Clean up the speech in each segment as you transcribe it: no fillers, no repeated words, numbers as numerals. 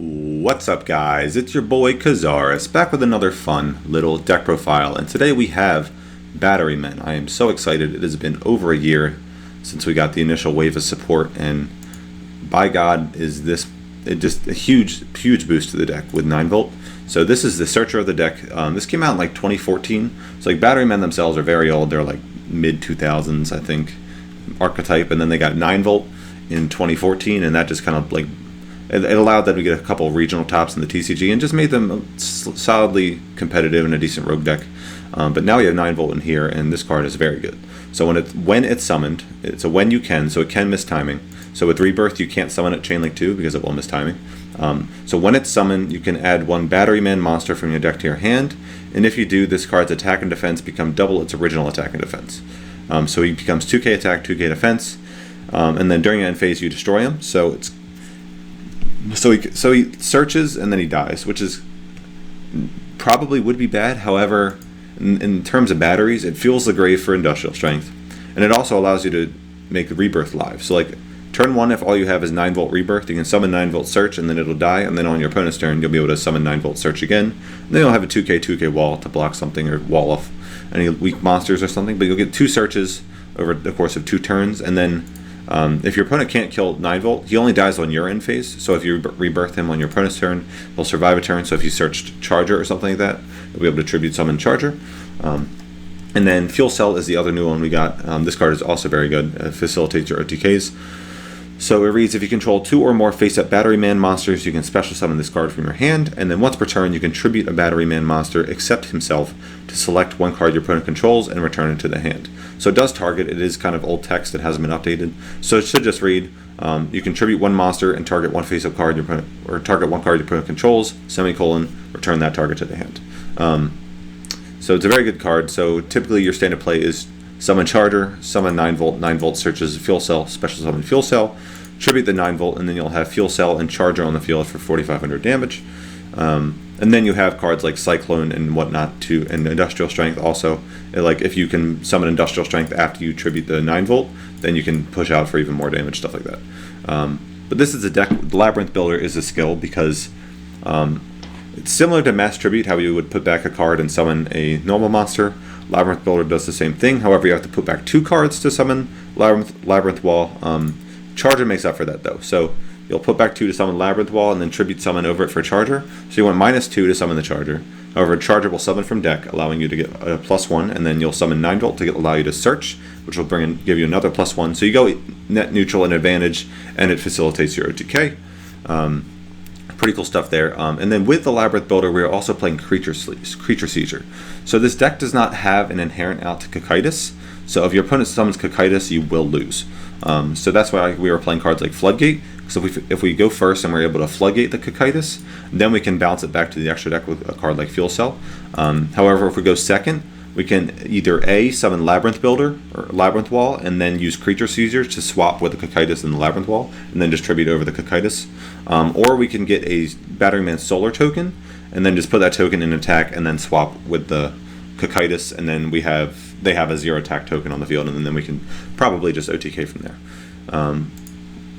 What's up, guys? It's your boy Kazaris back with another fun little deck profile, and today we have Batterymen. I am so excited. It has been over a year since we got the initial wave of support, and by God, is this just a huge boost to the deck with 9-volt. So this is the Searcher of the deck. This came out in like 2014. So like Batterymen themselves are very old. They're like mid 2000s, I think, archetype, and then they got 9-volt in 2014, and that just kind of like it allowed them to get a couple of regional tops in the TCG and just made them solidly competitive in a decent rogue deck. But now we have 9-volt in here, and this card is very good. So when it's summoned, it's a when you can, so it can miss timing. So with Rebirth, you can't summon it Chain Link 2 because it will miss timing. So when it's summoned, you can add one Batteryman monster from your deck to your hand, and if you do, this card's attack and defense become double its original attack and defense. So he becomes 2k attack, 2k defense, and then during end phase you destroy him. So he searches and then he dies, which is probably would be bad. However, in terms of batteries, it fuels the grave for industrial strength, and it also allows you to make Rebirth live. So like turn 1, if all you have is 9-volt Rebirth, you can summon 9-volt Search and then it'll die, and then on your opponent's turn you'll be able to summon 9-volt Search again, and then you'll have a 2k wall to block something or wall off any weak monsters or something. But you'll get 2 searches over the course of 2 turns, and then if your opponent can't kill 9-volt, he only dies on your end phase. So if you Rebirth him on your opponent's turn, he'll survive a turn. So if you searched Charger or something like that, you'll be able to tribute summon Charger. And then Fuel Cell is the other new one we got. This card is also very good. It facilitates your OTKs. So it reads, if you control 2 or more face-up Batteryman monsters, you can special summon this card from your hand, and then once per turn, you can tribute a Batteryman monster except himself to select one card your opponent controls and return it to the hand. So it does target. It is kind of old text that hasn't been updated. So it should just read, you can tribute one monster and target one face-up card your opponent, or target one card your opponent controls, semicolon, return that target to the hand. So it's a very good card. So typically your standard play is summon Charger, summon 9-volt, 9-volt searches Fuel Cell, special summon Fuel Cell, tribute the 9-volt, and then you'll have Fuel Cell and Charger on the field for 4,500 damage. And then you have cards like Cyclone and whatnot too, and Industrial Strength also. Like if you can summon Industrial Strength after you tribute the 9-volt, then you can push out for even more damage, stuff like that. But this is a deck. The Labyrinth Builder is a skill because it's similar to Mass Tribute, how you would put back a card and summon a normal monster. Labyrinth Builder does the same thing. However, you have to put back 2 cards to summon Labyrinth Wall. Charger makes up for that though. So you'll put back 2 to summon Labyrinth Wall and then tribute summon over it for Charger. So you want -2 to summon the Charger. However, Charger will summon from deck, allowing you to get a +1, and then you'll summon 9-volt to allow you to search, which will give you another +1. So you go net neutral and advantage, and it facilitates your OTK. Pretty cool stuff there. And then with the Labyrinth Builder, we're also playing Creature Seizure. So this deck does not have an inherent out to Cocytus. So if your opponent summons Cocytus, you will lose. So that's why we were playing cards like Floodgate. So if we go first and we're able to Floodgate the Cocytus, then we can bounce it back to the extra deck with a card like Fuel Cell. However, if we go second, we can either A, summon Labyrinth Builder or Labyrinth Wall, and then use Creature Seizure to swap with the Cocytus and the Labyrinth Wall, and then just tribute over the Cocytus. Or we can get a Batteryman Solar token, and then just put that token in attack, and then swap with the Cocytus, and then they have a 0 attack token on the field, and then we can probably just OTK from there.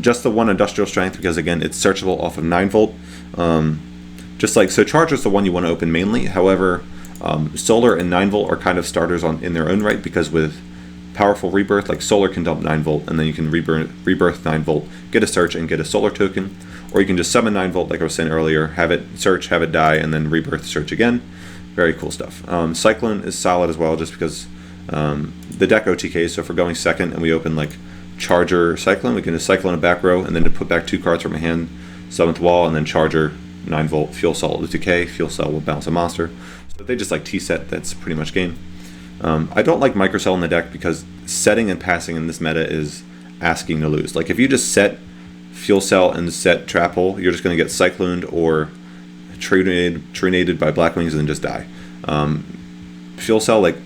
Just the 1 Industrial Strength, because again, it's searchable off of 9-volt. So Charger is the one you want to open mainly. However, Solar and 9-volt are kind of starters in their own right, because with powerful Rebirth, like Solar can dump 9-volt, and then you can Rebirth 9-volt, get a search, and get a Solar token. Or you can just summon 9-volt, like I was saying earlier, have it search, have it die, and then Rebirth search again. Very cool stuff. Cyclone is solid as well, just because the deck OTKs, so if we're going second and we open like Charger Cyclone, we can just Cyclone a back row, and then to put back 2 cards from a hand, 7th Wall, and then Charger, 9-volt, Fuel Cell OTK, Fuel Cell will bounce a monster. So they just like T-set, that's pretty much game. I don't like Microcell in the deck because setting and passing in this meta is asking to lose. Like if you just set Fuel Cell and set Trap Hole, you're just going to get Cycloned or Trinated by Black Wings and then just die. Fuel Cell, like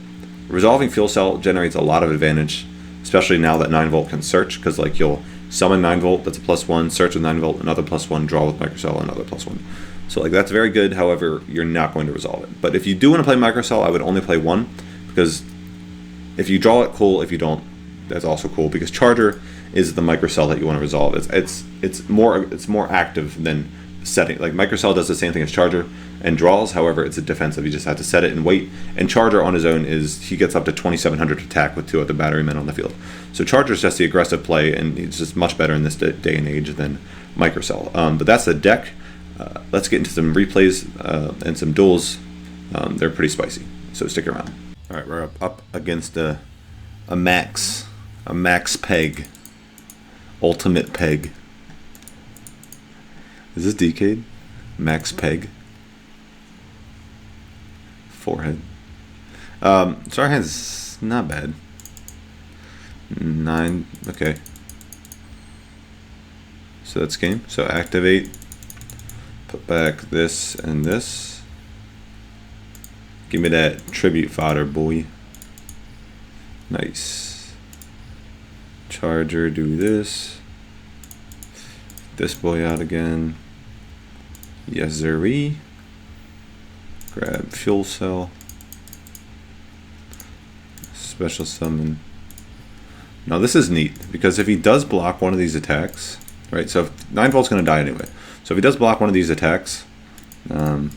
resolving Fuel Cell generates a lot of advantage, especially now that 9-volt can search, because like you'll summon 9-volt, that's a +1, search with 9-volt, another +1, draw with Microcell, another +1. So like that's very good. However, you're not going to resolve it. But if you do want to play Microcell, I would only play 1, because if you draw it, cool. If you don't, that's also cool, because Charger is the Microcell that you want to resolve. It's more active than setting. Like Microcell does the same thing as Charger and draws, however it's a defensive. You just have to set it and wait. And Charger on his own he gets up to 2,700 attack with 2 other Batterymen on the field. So Charger's just the aggressive play, and he's just much better in this day and age than Microcell. But that's the deck. Let's get into some replays and some duels. They're pretty spicy, so stick around. All right, we're up against a max peg, ultimate peg. Is this decade? Max peg. Forehead. So our hand's not bad. 9. Okay. So that's game. So activate. Put back this and this. Give me that tribute fodder, boy. Nice. Charger, do this. This boy out again. Yes, sirree. Grab fuel cell. Special summon. Now this is neat, because if he does block one of these attacks, right, so if 9 volt's going to die anyway. So if he does block one of these attacks, it's going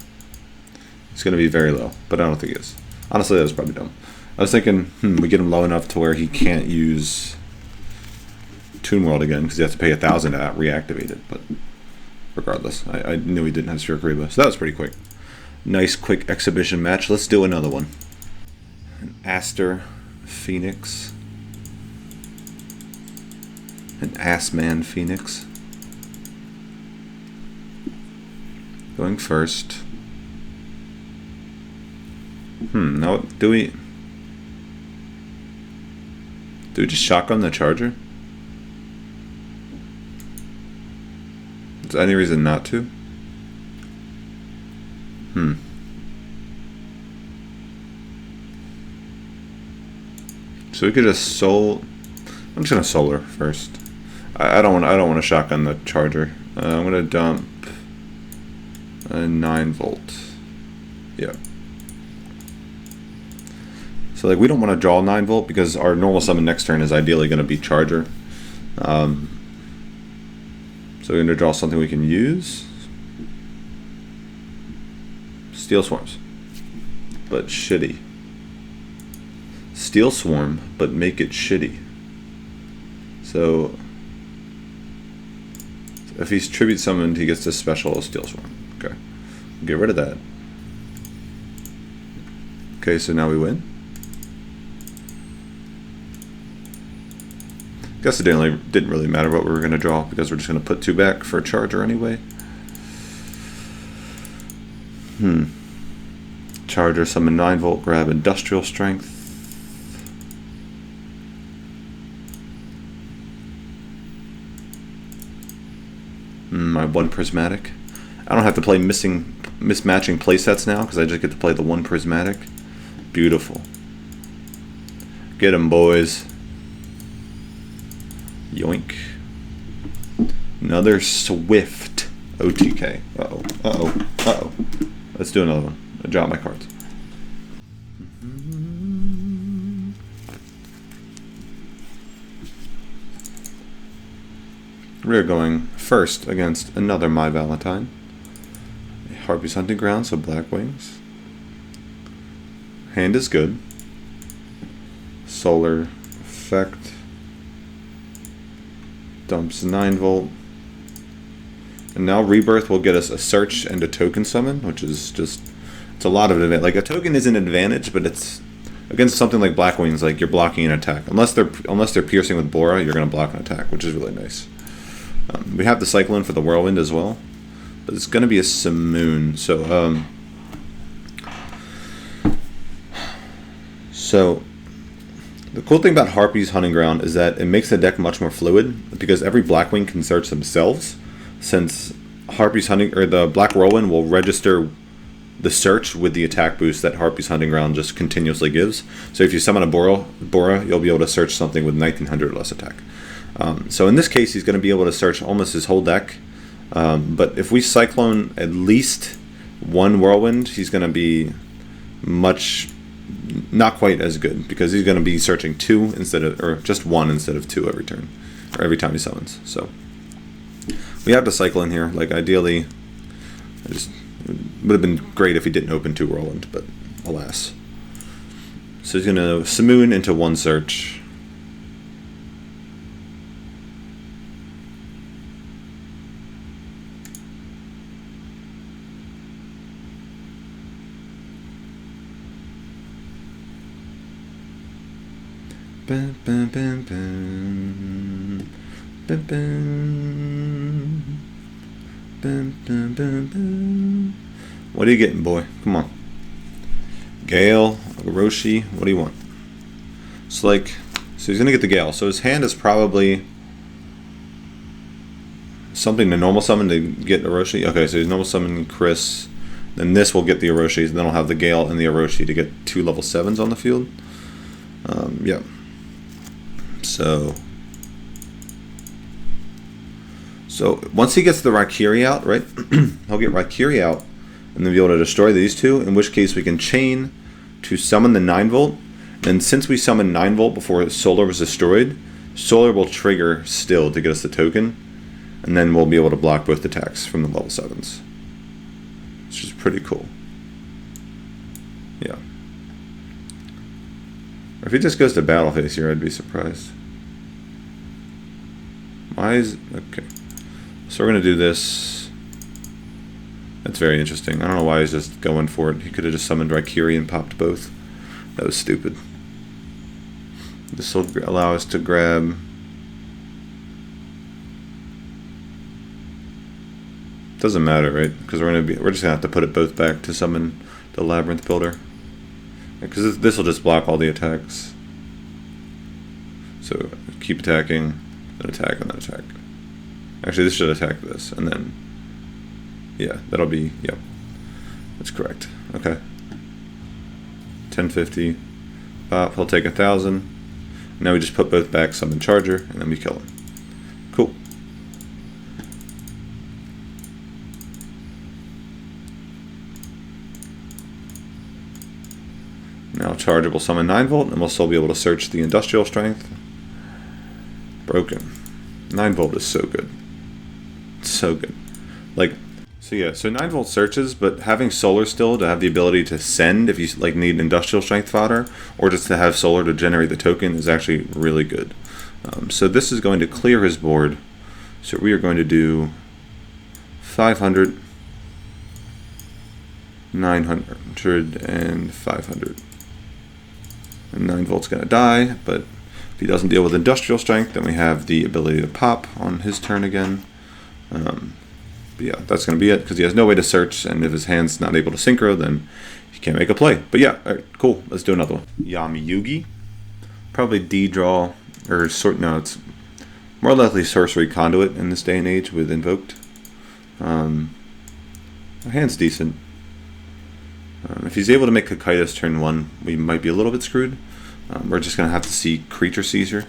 to be very low, but I don't think he is. Honestly, that was probably dumb. I was thinking, we get him low enough to where he can't use Toon World again, because he has to pay 1,000 to reactivate it, but regardless, I knew he didn't have Sphere Kariba, so that was pretty quick. Nice quick exhibition match. Let's do another one. An Aster Phoenix. An Assman Phoenix. Going first. Now do we just shotgun the Charger? Is there any reason not to? So we could just I'm just gonna solar first. I don't want to shotgun the Charger. I'm gonna dump a 9 volt. Yeah. So like we don't want to draw 9 volt because our normal summon next turn is ideally going to be Charger. So we're going to draw something we can use. Steel Swarms, but shitty. Steel Swarm, but make it shitty. So if he's tribute summoned, he gets this special Steel Swarm. Okay, get rid of that. Okay, so now we win. Guess it didn't really matter what we were going to draw because we're just going to put 2 back for a Charger anyway. Charger, summon 9 volt, grab Industrial Strength. My 1 Prismatic. I don't have to play mismatching playsets now because I just get to play the 1 Prismatic. Beautiful. Get 'em, boys. Yoink. Another Swift OTK. Uh-oh. Uh-oh. Uh-oh. Let's do another one. I dropped my cards. We're going first against another My Valentine. Harpy's Hunting Ground, so Black Wings. Hand is good. Solar effect. Dumps 9 volt. And now Rebirth will get us a search and a token summon, which is just, it's a lot of advantage. Like a token is an advantage, but it's against something like Black Wings, like you're blocking an attack. Unless they're piercing with Bora, you're going to block an attack, which is really nice. We have the Cyclone for the Whirlwind as well, but it's going to be a Simoon. So the cool thing about Harpy's Hunting Ground is that it makes the deck much more fluid because every Blackwing can search themselves, since Harpy's Hunting or the Black Whirlwind will register the search with the attack boost that Harpy's Hunting Ground just continuously gives. So if you summon a Bora, you'll be able to search something with 1900 less attack. So in this case, he's going to be able to search almost his whole deck. But if we Cyclone at least 1 Whirlwind, he's going to be not quite as good because he's going to be searching 2 or just 1 instead of 2 every turn, or every time he summons. So we have to cycle in here. Like ideally, It would have been great if he didn't open 2 Whirlwind, but alas. So he's going to Simoon into 1 search. Bum, bum, bum, bum. Bum, bum. Bum, bum, bum, bum. What are you getting, boy? Come on. Gale, Orochi, what do you want? It's like, so he's going to get the Gale. So his hand is probably something to normal summon to get Orochi. Okay, so he's normal summoning Chris. Then this will get the Orochi. Then I'll have the Gale and the Orochi to get 2 level 7s on the field. Yeah. So once he gets the Raikiri out, right? He'll get Raikiri out and then be able to destroy these 2, in which case we can chain to summon the 9 volt. And since we summoned 9 volt before Solar was destroyed, Solar will trigger still to get us the token, and then we'll be able to block both attacks from the level 7s. Which is pretty cool. Yeah. Or if he just goes to battle phase here, I'd be surprised. Why is... Okay. So we're going to do this. That's very interesting. I don't know why he's just going for it. He could have just summoned Raikiri and popped both. That was stupid. This will allow us to grab... Doesn't matter, right? Because we're just gonna have to put it both back to summon the Labyrinth Builder. Because this will just block all the attacks. So keep attacking, then attack, and then attack. Actually, this should attack this, and then yeah, that'll be, yep, that's correct. Okay. 1050. He'll take 1,000. Now we just put both back, summon Charger, and then we kill him. Cool. Now Charger will summon 9 volt, and we'll still be able to search the Industrial Strength. Broken. 9 volt is so good. It's so good. Like, so yeah, so 9 volt searches, but having Solar still to have the ability to send if you like need Industrial Strength fodder, or just to have Solar to generate the token is actually really good. So this is going to clear his board. So we are going to do 500, 900, and 500. And 9 volt's going to die, but if he doesn't deal with Industrial Strength, then we have the ability to pop on his turn again. But yeah, that's going to be it, because he has no way to search, and if his hand's not able to synchro, then he can't make a play. But yeah, all right, cool. Let's do another one. Yami-Yugi. Probably D-draw, or sort. No, it's more likely Sorcery Conduit in this day and age with Invoked. My hand's decent. If he's able to make Cocytus turn 1, we might be a little bit screwed. We're just going to have to see Creature Seizure.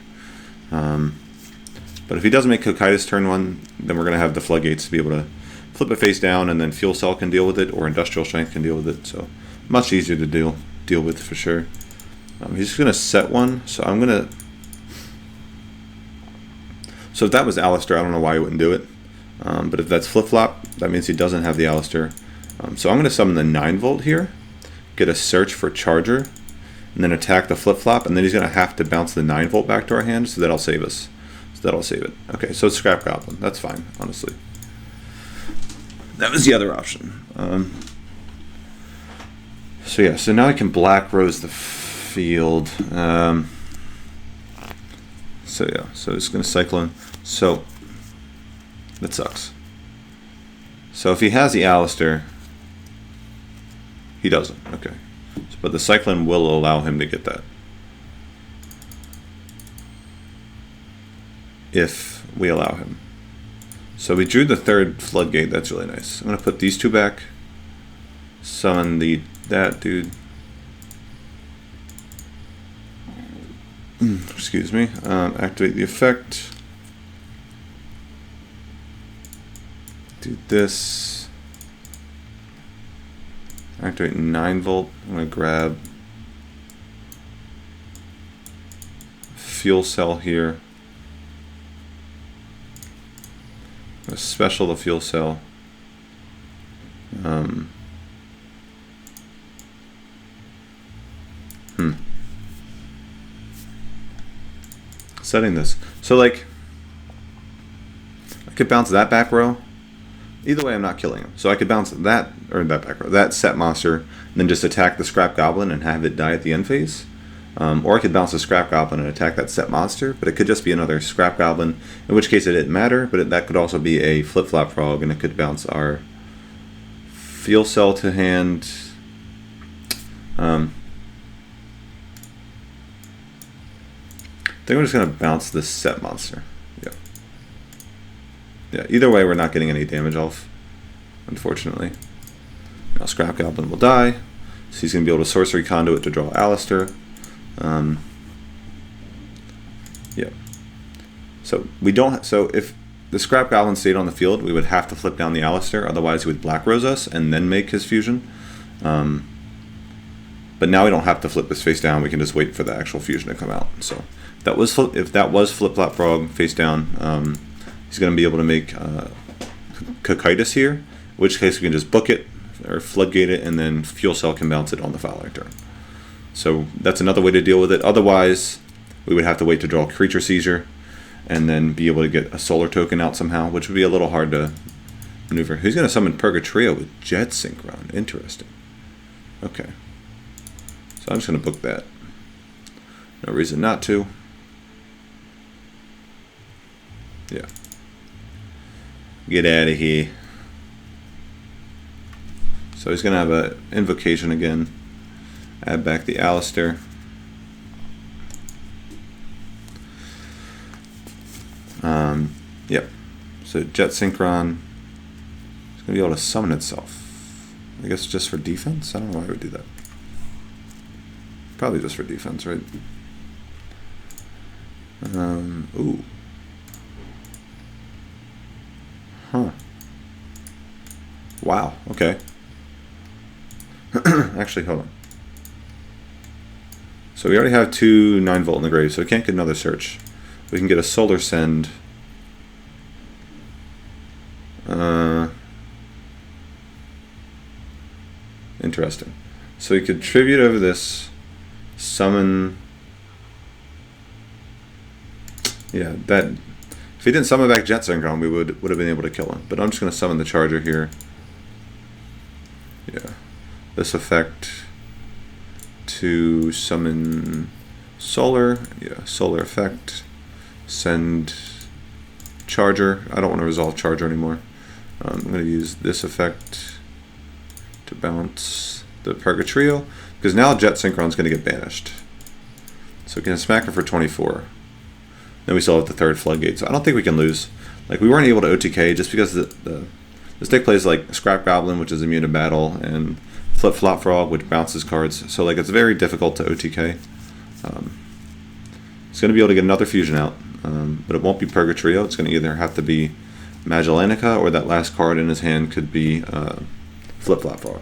But if he doesn't make Cocytus turn 1, then we're going to have the Floodgates to be able to flip it face down, and then Fuel Cell can deal with it, or Industrial Strength can deal with it. So much easier to deal with for sure. He's just going to set 1, so I'm going to... So if that was Alistair, I don't know why he wouldn't do it. But if that's Flip-Flop, that means he doesn't have the Alistair. So I'm going to summon the 9 volt here, get a search for Charger, and then attack the Flip-Flop, and then he's going to have to bounce the 9 volt back to our hand, so that'll save us. So that'll save it. Okay, so it's Scrap Goblin. That's fine, honestly. That was the other option. So yeah, so now I can Black Rose the field. So yeah, so it's going to Cyclone. So that sucks. So if he has the Alistair, he doesn't. Okay. But the Cyclone will allow him to get that. If we allow him. So we drew the 3rd Floodgate. That's really nice. I'm going to put these 2 back. Summon that dude. Excuse me. Activate the effect. Do this. Activate 9 volt. I'm going to grab Fuel Cell here. I'm going to special the Fuel Cell. Setting this. So like, I could bounce that back row. Either way, I'm not killing him. So I could bounce that, or that back row, that set monster, and then just attack the Scrap Goblin and have it die at the end phase. Or I could bounce the Scrap Goblin and attack that set monster, but it could just be another Scrap Goblin, in which case it didn't matter, but that could also be a Flip-Flop Frog, and it could bounce our Fuel Cell to hand. I think we're just going to bounce this set monster. Yeah. Yeah, either way, we're not getting any damage off, unfortunately. Now Scrap Goblin will die, so he's going to be able to Sorcery Conduit to draw Alistair. Yeah. So we don't. So if the Scrap Goblin stayed on the field, we would have to flip down the Alistair. Otherwise, he would Black Rose us and then make his fusion. But now we don't have to flip this face down. We can just wait for the actual fusion to come out. So if that was Flip Flop Frog face down, he's going to be able to make Cocytus here. In which case we can just book it or floodgate it, and then Fuel Cell can bounce it on the following turn. So that's another way to deal with it. Otherwise, we would have to wait to draw Creature Seizure and then be able to get a solar token out somehow, which would be a little hard to maneuver. Who's going to summon Purgatrio with Jet Synchron? Interesting. Okay. So I'm just going to book that. No reason not to. Yeah. Get out of here. So he's going to have an invocation again. Add back the Alistair. Yep. So Jet Synchron is going to be able to summon itself. I guess just for defense? I don't know why I would do that. Probably just for defense, right? Ooh. Huh. Wow, okay. Actually, hold on. So we already have 2 9-volt in the grave, so we can't get another search. We can get a Solar Send. Interesting. So we could tribute over this, summon. Yeah, that. If he didn't summon back Jet Synchron, we would have been able to kill him. But I'm just going to summon the Charger here. Yeah. This effect to summon Solar. Yeah, Solar effect. Send Charger. I don't want to resolve Charger anymore. I'm going to use this effect to bounce the Purgatrio, because now Jet Synchron is going to get banished. So we can smack her for 24. Then we still have the 3rd Floodgate, so I don't think we can lose. Like, we weren't able to OTK just because this deck plays like Scrap Goblin, which is immune to battle, and Flip Flop Frog, which bounces cards. So like, it's very difficult to OTK. It's going to be able to get another fusion out, but it won't be Purgatrio. It's going to either have to be Magellanica, or that last card in his hand could be Flip Flop Frog.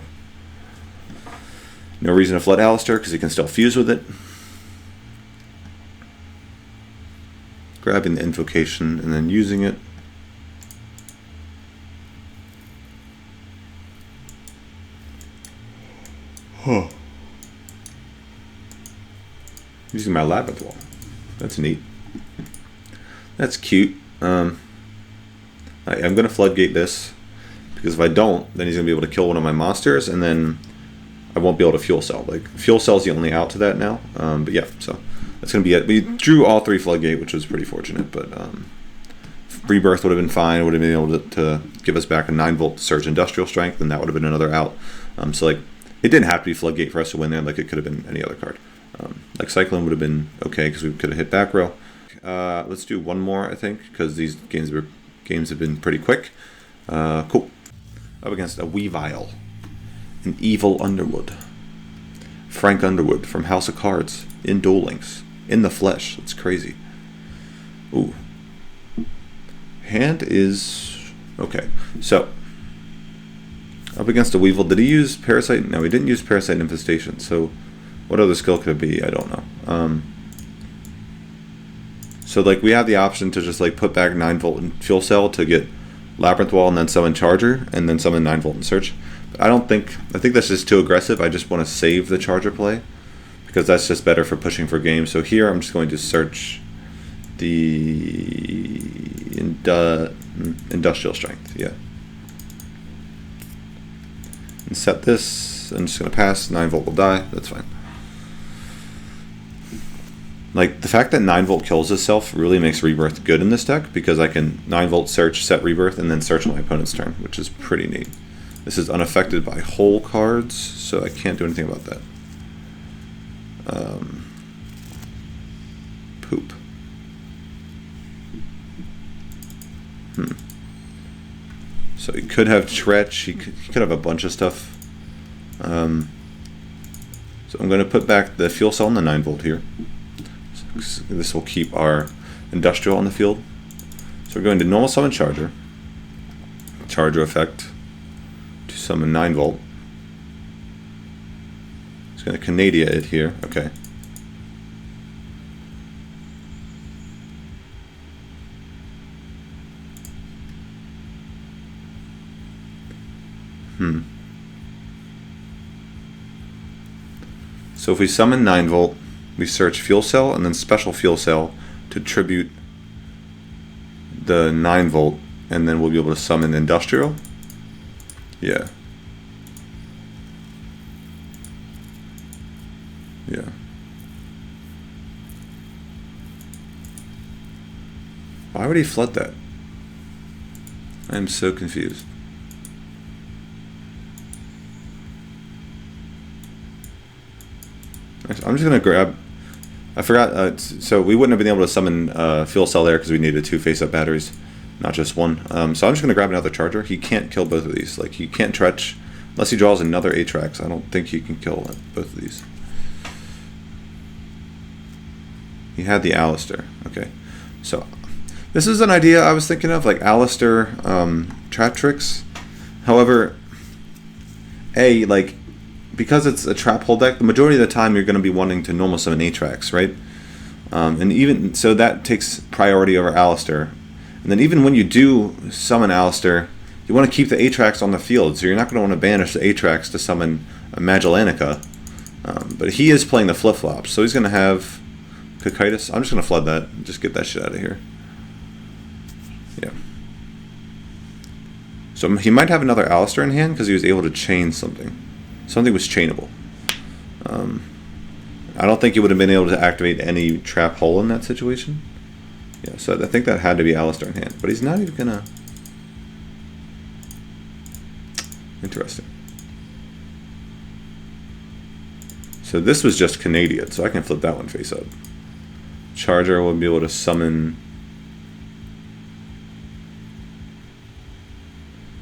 No reason to flood Alistair because he can still fuse with it. Grabbing the invocation and then using it. Huh. Using my Labyrinth wall. That's neat. That's cute. I'm going to floodgate this, because if I don't, then he's going to be able to kill one of my monsters, and then I won't be able to Fuel Cell. Like, Fuel Cell's the only out to that now. But yeah, so that's going to be it. We drew all 3 Floodgate, which was pretty fortunate, but Rebirth would have been fine. Would have been able to give us back a 9-volt Surge Industrial Strength, and that would have been another out. So like, it didn't have to be Floodgate for us to win there. Like, it could have been any other card. Like Cyclone would have been okay because we could have hit back row. Let's do one more, I think, because these games have been pretty quick. Cool. Up against a Weavile, an Evil Underwood. Frank Underwood from House of Cards in Duel Links, in the flesh. It's crazy. Ooh. Hand is okay. So up against a Weevil, did he use Parasite? No, he didn't use Parasite Infestation. So what other skill could it be? I don't know. So like, we have the option to just like put back 9-volt and Fuel Cell to get Labyrinth Wall and then summon Charger and then summon 9-volt and search. But I think that's just too aggressive. I just want to save the Charger play because that's just better for pushing for games. So here I'm just going to search the Industrial Strength, yeah. And set this, I'm just going to pass, 9-volt will die, that's fine. Like, the fact that 9-volt kills itself really makes Rebirth good in this deck, because I can 9-volt search, set Rebirth, and then search on my opponent's turn, which is pretty neat. This is unaffected by whole cards, so I can't do anything about that. Poop. So he could have Tretch, he could have a bunch of stuff. So I'm going to put back the fuel cell and the 9-volt here. So this will keep our Industrial on the field. So we're going to normal summon Charger. Charger effect to summon 9-volt. It's going to Canadia it here. Okay. So if we summon 9-volt, we search Fuel Cell and then Special Fuel Cell to tribute the 9-volt, and then we'll be able to summon Industrial. Yeah. Yeah. Why would he flood that? I am so confused. I'm just going to grab... I forgot, so we wouldn't have been able to summon Fuel Cell there because we needed 2 face-up batteries, not just 1. So I'm just going to grab another Charger. He can't kill both of these. Like, he can't Tretch unless he draws another Atrax. I don't think he can kill both of these. He had the Alistair. Okay. So this is an idea I was thinking of, like Alistair Trap Tricks. However, like, because it's a trap hole deck, the majority of the time you're going to be wanting to normal summon Atrax, right? And even so, that takes priority over Alistair. And then even when you do summon Alistair, you want to keep the Atrax on the field, so you're not going to want to banish the Atrax to summon a Magellanica. But he is playing the flip-flops, so he's going to have Cocytus. I'm just going to flood that and just get that shit out of here. Yeah. So he might have another Alistair in hand because he was able to chain something. Something was chainable. I don't think he would have been able to activate any trap hole in that situation. Yeah, so I think that had to be Alistair in hand. But he's not even gonna... Interesting. So this was just Canadian, so I can flip that one face up. Charger will be able to summon...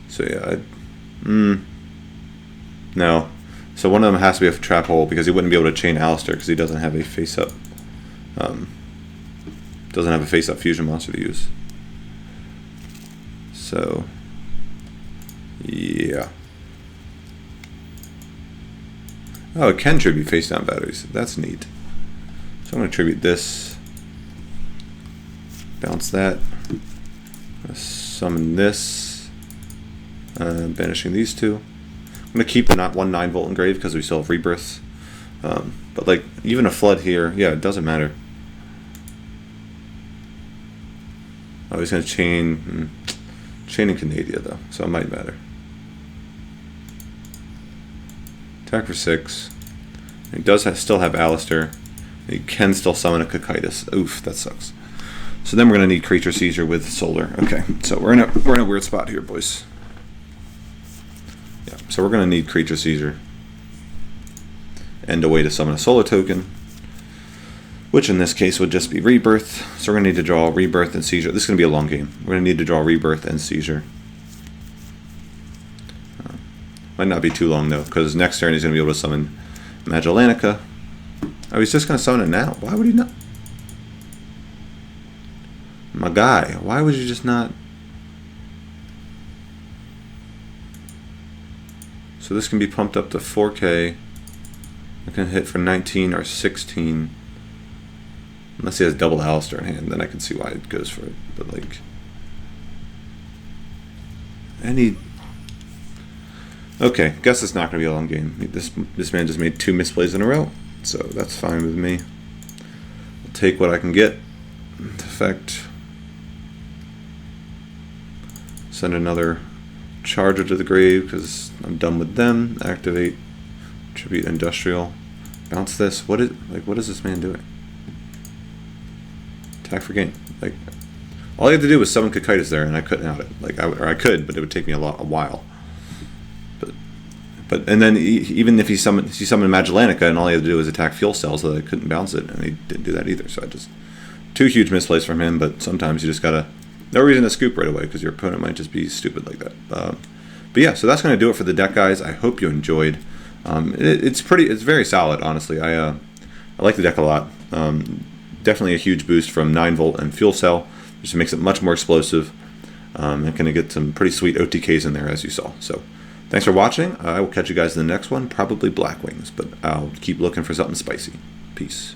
So yeah, no. So one of them has to be a trap hole because he wouldn't be able to chain Alistair because he doesn't have a face-up. Doesn't have a face-up fusion monster to use. So, yeah. Oh, it can tribute face-down batteries. That's neat. So I'm going to tribute this. Bounce that. Summon this. Banishing these 2. I'm going to keep the 1 9-volt engraved because we still have rebirths. But like, even a flood here, yeah, it doesn't matter. Oh, he's going to chain... chaining Canadia, though, so it might matter. Attack for 6. He does still have Alistair. He can still summon a Cocytus. Oof, that sucks. So then we're going to need Creature Seizure with Solar. Okay, so we're in a weird spot here, boys. Yeah, so we're going to need Creature Seizure and a way to summon a Solar token, which in this case would just be Rebirth. So we're going to need to draw Rebirth and Seizure. This is going to be a long game. We're going to need to draw Rebirth and Seizure. Might not be too long though, because next turn he's going to be able to summon Magellanica. Oh, he's just going to summon it now. Why would he not? My guy, why would you just not? So this can be pumped up to 4K. I can hit for 19 or 16. Unless he has double Alistair in hand, then I can see why it goes for it. But like... Any... Okay, guess it's not going to be a long game. This man just made 2 misplays in a row, so that's fine with me. I'll take what I can get. Effect. Send another charger to the grave because I'm done with them. Activate. Tribute industrial. Bounce this. What is this man doing? Attack for gain. Like, all I had to do was summon Cocytus there, and I couldn't out it. Like, I could, but it would take me a while. But and then even if he summoned Magellanica, and all he had to do was attack fuel cells, so I couldn't bounce it, and he didn't do that either. So I just 2 huge misplays from him. But sometimes you just gotta, no reason to scoop right away because your opponent might just be stupid like that. But yeah, so that's gonna do it for the deck, guys. I hope you enjoyed. It's very solid, honestly. I like the deck a lot. Definitely a huge boost from 9-volt and fuel cell, which makes it much more explosive. And gonna get some pretty sweet OTKs in there, as you saw. So thanks for watching. I will catch you guys in the next one, probably Black Wings, but I'll keep looking for something spicy. Peace.